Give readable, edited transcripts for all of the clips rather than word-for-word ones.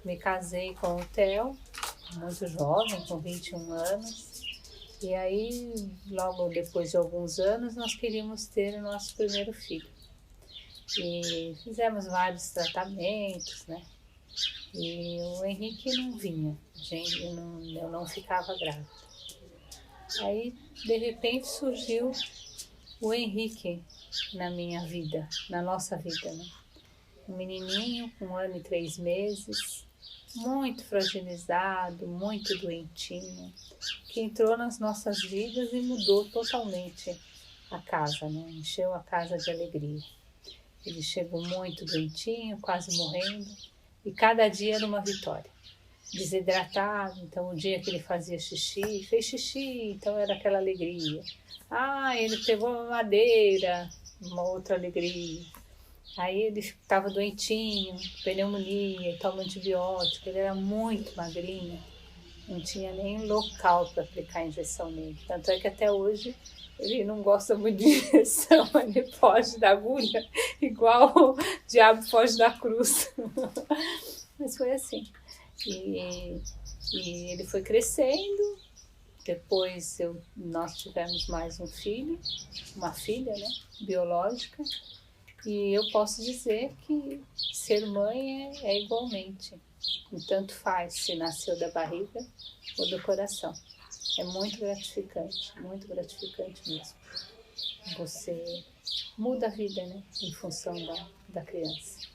me casei com o Theo, muito jovem, com 21 anos. E aí, logo depois de alguns anos, nós queríamos ter o nosso primeiro filho. E fizemos vários tratamentos, né? E o Henrique não vinha, eu não ficava grávida. Aí, de repente, surgiu o Henrique na minha vida, na nossa vida, né? Um menininho com 1 ano e 3 meses, muito fragilizado, muito doentinho, que entrou nas nossas vidas e mudou totalmente a casa, né? Encheu a casa de alegria. Ele chegou muito doentinho, quase morrendo, e cada dia era uma vitória. Desidratado, então o dia que ele fazia xixi, fez xixi, então era aquela alegria. Ah, ele pegou uma madeira, uma outra alegria. Aí ele estava doentinho, pneumonia, toma antibiótico, ele era muito magrinho, não tinha nem local para aplicar a injeção nele. Tanto é que até hoje ele não gosta muito de injeção, ele foge da agulha, igual o diabo foge da cruz. Mas foi assim. E ele foi crescendo, depois nós tivemos mais um filho, uma filha, né, biológica, e eu posso dizer que ser mãe é igualmente, tanto faz se nasceu da barriga ou do coração. É muito gratificante mesmo. Você muda a vida, né, em função da criança.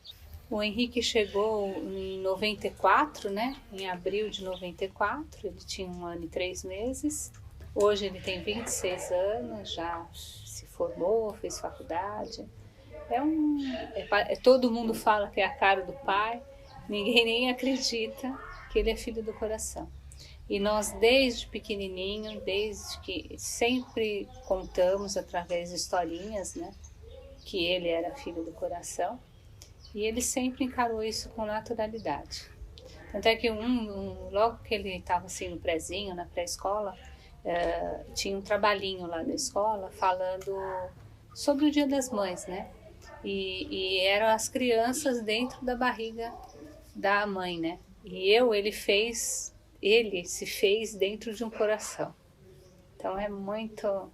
O Henrique chegou em 94, né? Em abril de 94, ele tinha 1 ano e 3 meses. Hoje ele tem 26 anos, já se formou, fez faculdade. Todo mundo fala que é a cara do pai, ninguém nem acredita que ele é filho do coração. E nós desde pequenininho, desde que sempre contamos através de historinhas, né? Que ele era filho do coração. E ele sempre encarou isso com naturalidade. Tanto é que logo que ele estava assim no prézinho, na pré-escola, tinha um trabalhinho lá na escola falando sobre o Dia das Mães, né? E eram as crianças dentro da barriga da mãe, né? E ele se fez dentro de um coração. Então é muito,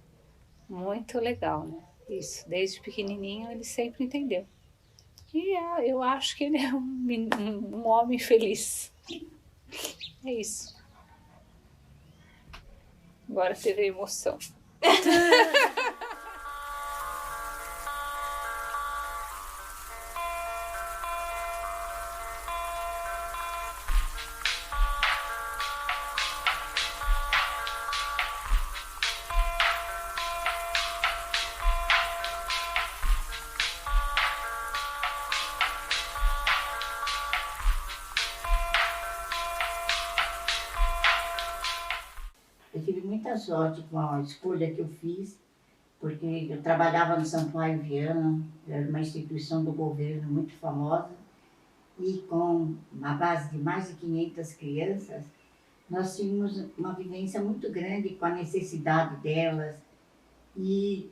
muito legal, né? Isso, desde pequenininho ele sempre entendeu. E eu acho que ele é um homem feliz. É isso. Agora teve emoção. Eu tive muita sorte com a escolha que eu fiz, porque eu trabalhava no Sampaio Viana, era uma instituição do governo muito famosa, e com uma base de mais de 500 crianças, nós tínhamos uma vivência muito grande com a necessidade delas, e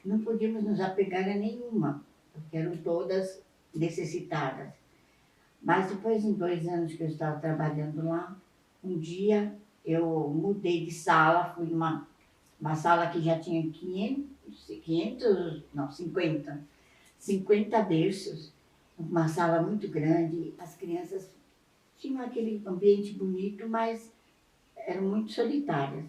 não podíamos nos apegar a nenhuma, porque eram todas necessitadas. Mas depois, em 2 anos que eu estava trabalhando lá, um dia eu mudei de sala, fui numa sala que já tinha 50 berços, uma sala muito grande. As crianças tinham aquele ambiente bonito, mas eram muito solitárias.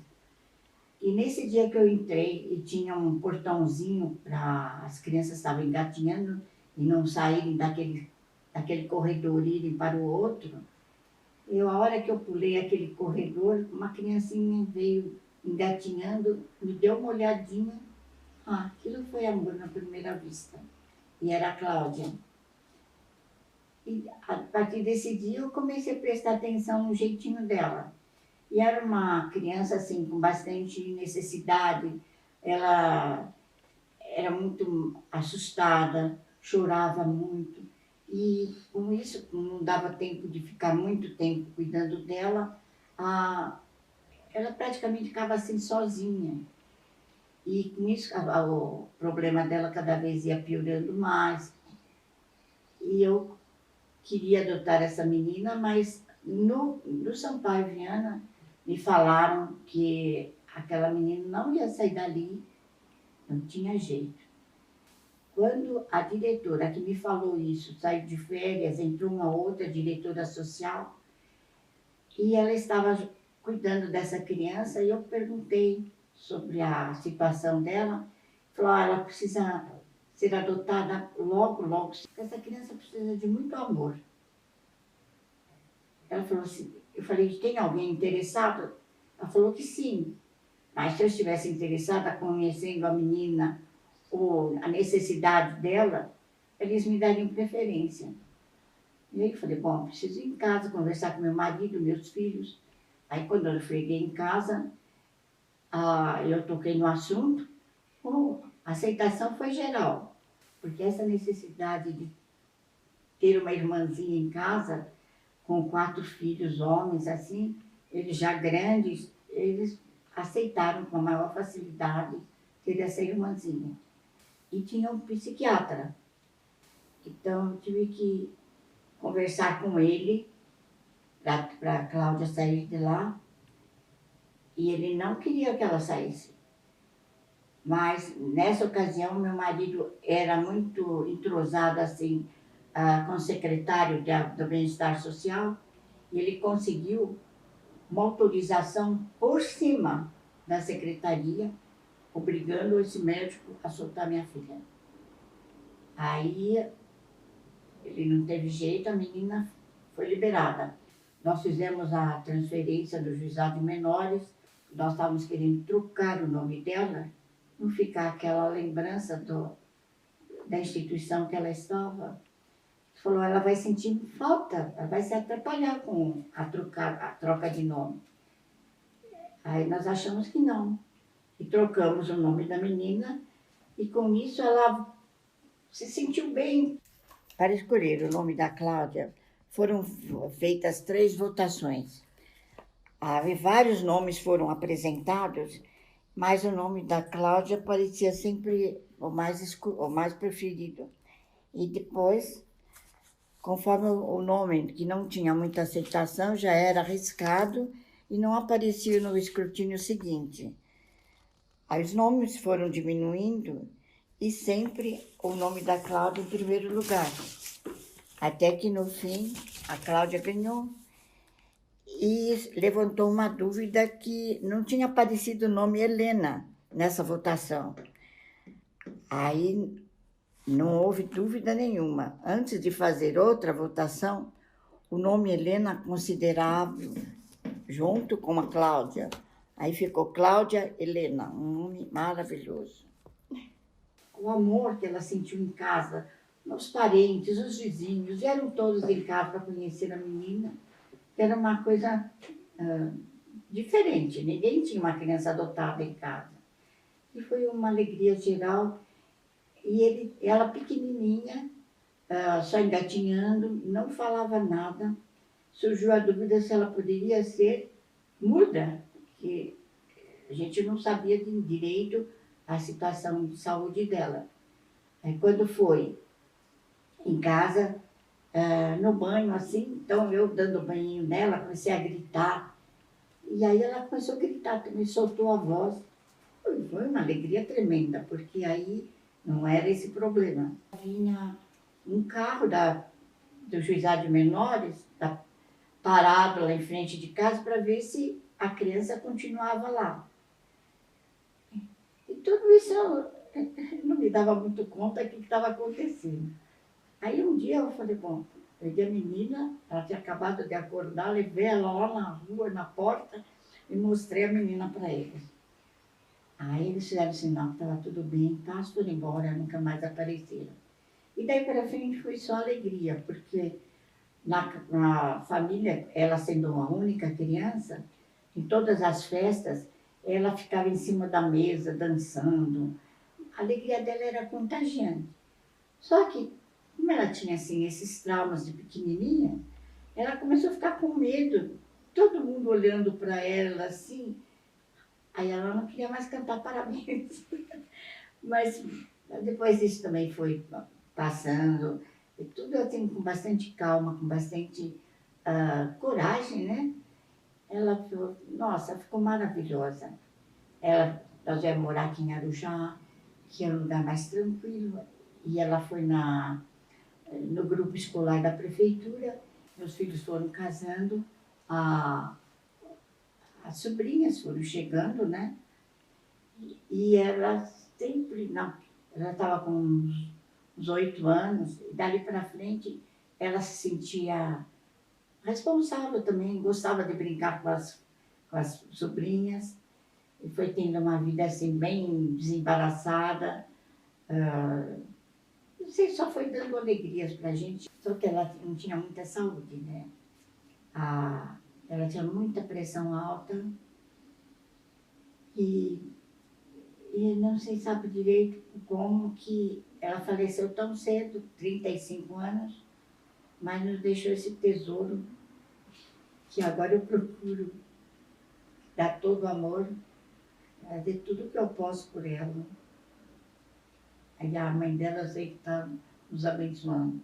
E nesse dia que eu entrei e tinha um portãozinho para as crianças estavam engatinhando e não saírem daquele corredor e irem para o outro, a hora que eu pulei aquele corredor, uma criancinha veio engatinhando, me deu uma olhadinha. Aquilo foi amor na primeira vista. E era a Cláudia. E a partir desse dia eu comecei a prestar atenção no jeitinho dela. E era uma criança assim com bastante necessidade. Ela era muito assustada, chorava muito. E com isso, não dava tempo de ficar muito tempo cuidando dela, ela praticamente ficava assim sozinha. E com isso, o problema dela cada vez ia piorando mais. E eu queria adotar essa menina, mas no Sampaio Viana me falaram que aquela menina não ia sair dali, não tinha jeito. Quando a diretora que me falou isso saiu de férias, entrou uma outra diretora social e ela estava cuidando dessa criança e eu perguntei sobre a situação dela. Falou, ela precisa ser adotada logo, logo. Essa criança precisa de muito amor. Ela falou assim, eu falei, tem alguém interessado? Ela falou que sim, mas se eu estivesse interessada, conhecendo a menina ou a necessidade dela, eles me dariam preferência. E aí eu falei, bom, preciso ir em casa, conversar com meu marido, meus filhos. Aí quando eu cheguei em casa, eu toquei no assunto, a aceitação foi geral, porque essa necessidade de ter uma irmãzinha em casa, com 4 filhos homens, assim, eles já grandes, eles aceitaram com a maior facilidade ter essa irmãzinha. E tinha um psiquiatra. Então, eu tive que conversar com ele para a Cláudia sair de lá. E ele não queria que ela saísse. Mas, nessa ocasião, meu marido era muito entrosado, assim, com o secretário do Bem-Estar Social, e ele conseguiu uma autorização por cima da secretaria, obrigando esse médico a soltar minha filha. Aí, ele não teve jeito, a menina foi liberada. Nós fizemos a transferência do juizado de menores, nós estávamos querendo trocar o nome dela, não ficar aquela lembrança da instituição que ela estava. Falou, ela vai sentir falta, ela vai se atrapalhar com a troca de nome. Aí nós achamos que não. E trocamos o nome da menina e com isso ela se sentiu bem. Para escolher o nome da Cláudia, foram feitas 3 votações. Vários nomes foram apresentados, mas o nome da Cláudia parecia sempre o mais preferido. E depois, conforme o nome que não tinha muita aceitação, já era arriscado e não aparecia no escrutínio seguinte. Aí os nomes foram diminuindo e sempre o nome da Cláudia em primeiro lugar. Até que, no fim, a Cláudia ganhou e levantou uma dúvida que não tinha aparecido o nome Helena nessa votação. Aí não houve dúvida nenhuma. Antes de fazer outra votação, o nome Helena considerável, junto com a Cláudia. Aí ficou Cláudia Helena, um nome maravilhoso. O amor que ela sentiu em casa, os parentes, os vizinhos, vieram todos em casa para conhecer a menina. Era uma coisa diferente, ninguém tinha uma criança adotada em casa. E foi uma alegria geral. E ela pequenininha, só engatinhando, não falava nada. Surgiu a dúvida se ela poderia ser muda, que a gente não sabia de direito a situação de saúde dela. Aí quando foi em casa, no banho, assim, então eu dando banho nela, comecei a gritar. E aí ela começou a gritar, também soltou a voz. Foi uma alegria tremenda, porque aí não era esse problema. Vinha um carro do juizado de menores, parado lá em frente de casa, para ver se a criança continuava lá. E tudo isso eu não me dava muito conta do que estava acontecendo. Aí um dia eu falei, bom, peguei a menina, ela tinha acabado de acordar, levei ela lá na rua, na porta, e mostrei a menina para eles. Aí eles fizeram sinal que estava tudo bem, paz, foram embora, nunca mais apareceram. E daí para frente foi só alegria, porque na família, ela sendo uma única criança, em todas as festas, ela ficava em cima da mesa, dançando. A alegria dela era contagiante. Só que, como ela tinha assim, esses traumas de pequenininha, ela começou a ficar com medo, todo mundo olhando para ela assim. Aí ela não queria mais cantar parabéns. Mas depois isso também foi passando. E tudo assim com bastante calma, com bastante coragem, né? Ela falou, nossa, ficou maravilhosa. Nós viemos morar aqui em Arujá, que é um lugar mais tranquilo. E ela foi no grupo escolar da prefeitura. Meus filhos foram casando, as sobrinhas foram chegando, né? E ela sempre, não, ela estava com uns 8 anos, e dali para frente ela se sentia responsável também, gostava de brincar com as sobrinhas, e foi tendo uma vida assim bem desembaraçada. Não sei, só foi dando alegrias para a gente, só que ela não tinha muita saúde, né? Ela tinha muita pressão alta e não se sabe direito como que ela faleceu tão cedo, 35 anos, mas nos deixou esse tesouro que agora eu procuro dar todo o amor, fazer tudo o que eu posso por ela. Aí a mãe dela, eu sei que está nos abençoando.